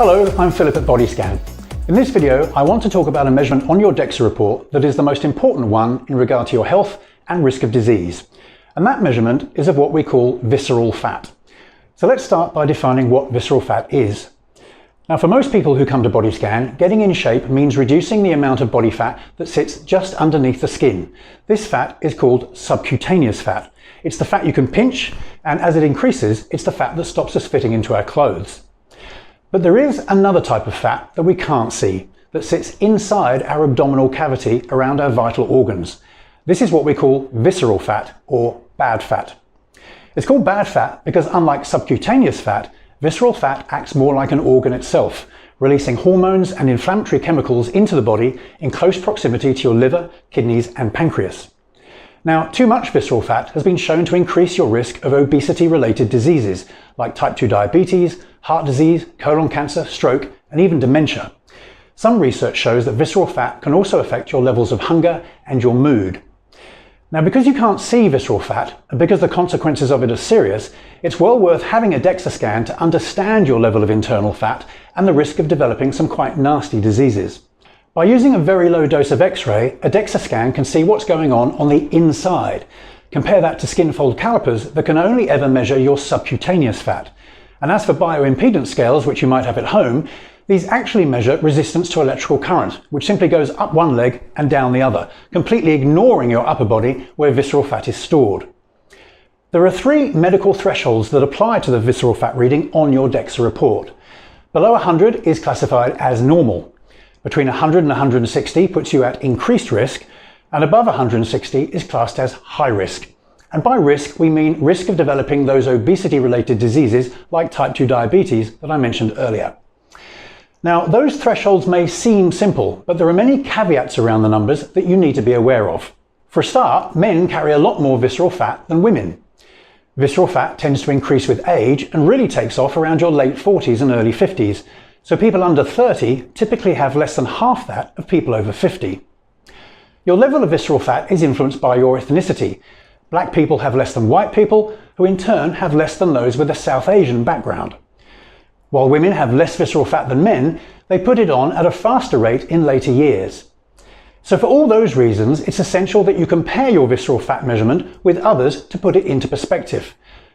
Hello, I'm Philip at Bodyscan. In this video, I want to talk about a measurement on your DEXA report that is the most important one in regard to your health and risk of disease. And that measurement is of what we call visceral fat. So let's start by defining what visceral fat is. Now, for most people who come to Bodyscan, getting in shape means reducing the amount of body fat that sits just underneath the skin. This fat is called subcutaneous fat. It's the fat you can pinch, and as it increases, it's the fat that stops us fitting into our clothes. But there is another type of fat that we can't see, that sits inside our abdominal cavity around our vital organs. This is what we call visceral fat, or bad fat. It's called bad fat because, unlike subcutaneous fat, visceral fat acts more like an organ itself, releasing hormones and inflammatory chemicals into the body in close proximity to your liver, kidneys and pancreas. Now, too much visceral fat has been shown to increase your risk of obesity-related diseases like type 2 diabetes, heart disease, colon cancer, stroke and even dementia. Some research shows that visceral fat can also affect your levels of hunger and your mood. Now, because you can't see visceral fat, and because the consequences of it are serious, it's well worth having a DEXA scan to understand your level of internal fat and the risk of developing some quite nasty diseases. By using a very low dose of X-ray, a DEXA scan can see what's going on the inside. Compare that to skin fold calipers that can only ever measure your subcutaneous fat. And as for bioimpedance scales, which you might have at home, these actually measure resistance to electrical current, which simply goes up one leg and down the other, completely ignoring your upper body where visceral fat is stored. There are three medical thresholds that apply to the visceral fat reading on your DEXA report. Below 100 is classified as normal. Between 100 and 160 puts you at increased risk, and above 160 is classed as high risk. And by risk, we mean risk of developing those obesity-related diseases like type 2 diabetes that I mentioned earlier. Now, those thresholds may seem simple, but there are many caveats around the numbers that you need to be aware of. For a start, men carry a lot more visceral fat than women. Visceral fat tends to increase with age and really takes off around your late 40s and early 50s. So people under 30 typically have less than half that of people over 50. Your level of visceral fat is influenced by your ethnicity. Black people have less than white people, who in turn have less than those with a South Asian background. While women have less visceral fat than men, they put it on at a faster rate in later years. So for all those reasons, it's essential that you compare your visceral fat measurement with others to put it into perspective.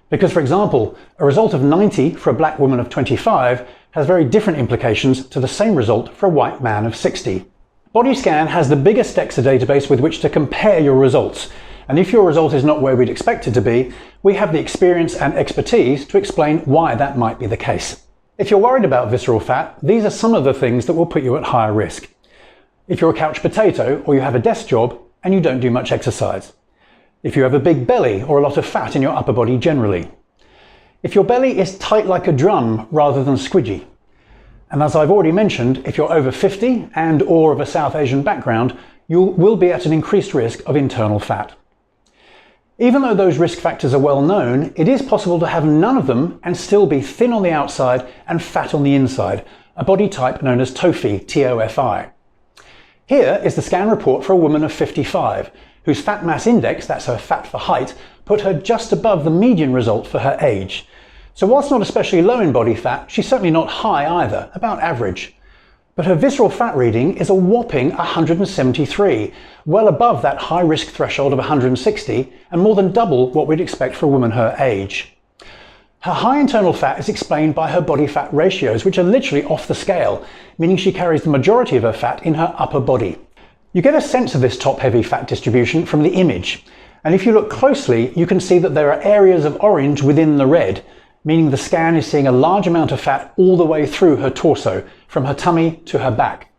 Because, for example, a result of 90 for a black woman of 25 has very different implications to the same result for a white man of 60. Bodyscan has the biggest DEXA database with which to compare your results. And if your result is not where we'd expect it to be, we have the experience and expertise to explain why that might be the case. If you're worried about visceral fat, these are some of the things that will put you at higher risk. If you're a couch potato or you have a desk job and you don't do much exercise. If you have a big belly or a lot of fat in your upper body generally. If your belly is tight like a drum rather than squidgy. And as I've already mentioned, if you're over 50 and or of a South Asian background, you will be at an increased risk of internal fat. Even though those risk factors are well known, it is possible to have none of them and still be thin on the outside and fat on the inside, a body type known as TOFI, T-O-F-I. Here is the scan report for a woman of 55, whose fat mass index, that's her fat for height, put her just above the median result for her age. So whilst not especially low in body fat, she's certainly not high either, about average. But her visceral fat reading is a whopping 173, well above that high risk threshold of 160 and more than double what we'd expect for a woman her age. Her high internal fat is explained by her body fat ratios, which are literally off the scale, meaning she carries the majority of her fat in her upper body. You get a sense of this top-heavy fat distribution from the image, and if you look closely, you can see that there are areas of orange within the red, meaning the scan is seeing a large amount of fat all the way through her torso, from her tummy to her back.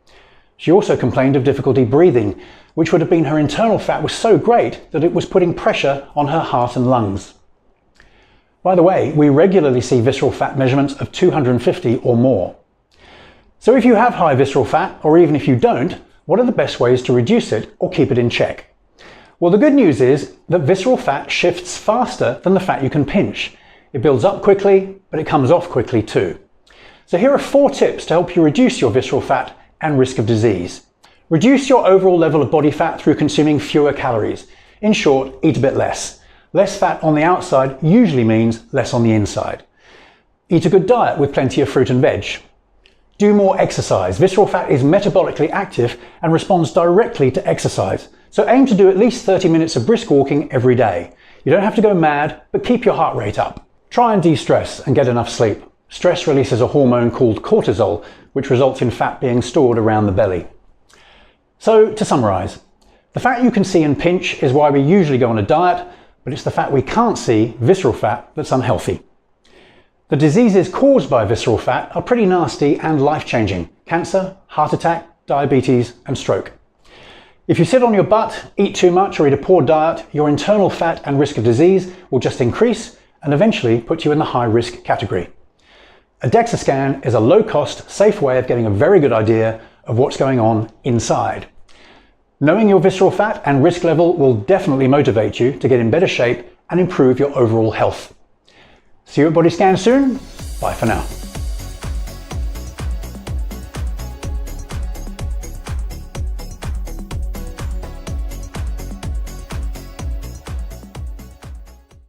She also complained of difficulty breathing, which would have been her internal fat was so great that it was putting pressure on her heart and lungs. By the way, we regularly see visceral fat measurements of 250 or more. So if you have high visceral fat, or even if you don't, what are the best ways to reduce it or keep it in check? Well, the good news is that visceral fat shifts faster than the fat you can pinch. It builds up quickly, but it comes off quickly too. So here are 4 tips to help you reduce your visceral fat and risk of disease. Reduce your overall level of body fat through consuming fewer calories. In short, eat a bit less. Less fat on the outside usually means less on the inside. Eat a good diet with plenty of fruit and veg. Do more exercise. Visceral fat is metabolically active and responds directly to exercise. So aim to do at least 30 minutes of brisk walking every day. You don't have to go mad, but keep your heart rate up. Try and de-stress and get enough sleep. Stress releases a hormone called cortisol, which results in fat being stored around the belly. So to summarize, the fat you can see and pinch is why we usually go on a diet, but it's the fat we can't see, visceral fat, that's unhealthy. The diseases caused by visceral fat are pretty nasty and life-changing: cancer, heart attack, diabetes, and stroke. If you sit on your butt, eat too much, or eat a poor diet, your internal fat and risk of disease will just increase and eventually put you in the high-risk category. A DEXA scan is a low-cost, safe way of getting a very good idea of what's going on inside. Knowing your visceral fat and risk level will definitely motivate you to get in better shape and improve your overall health. See you at Body Scan soon. Bye for now.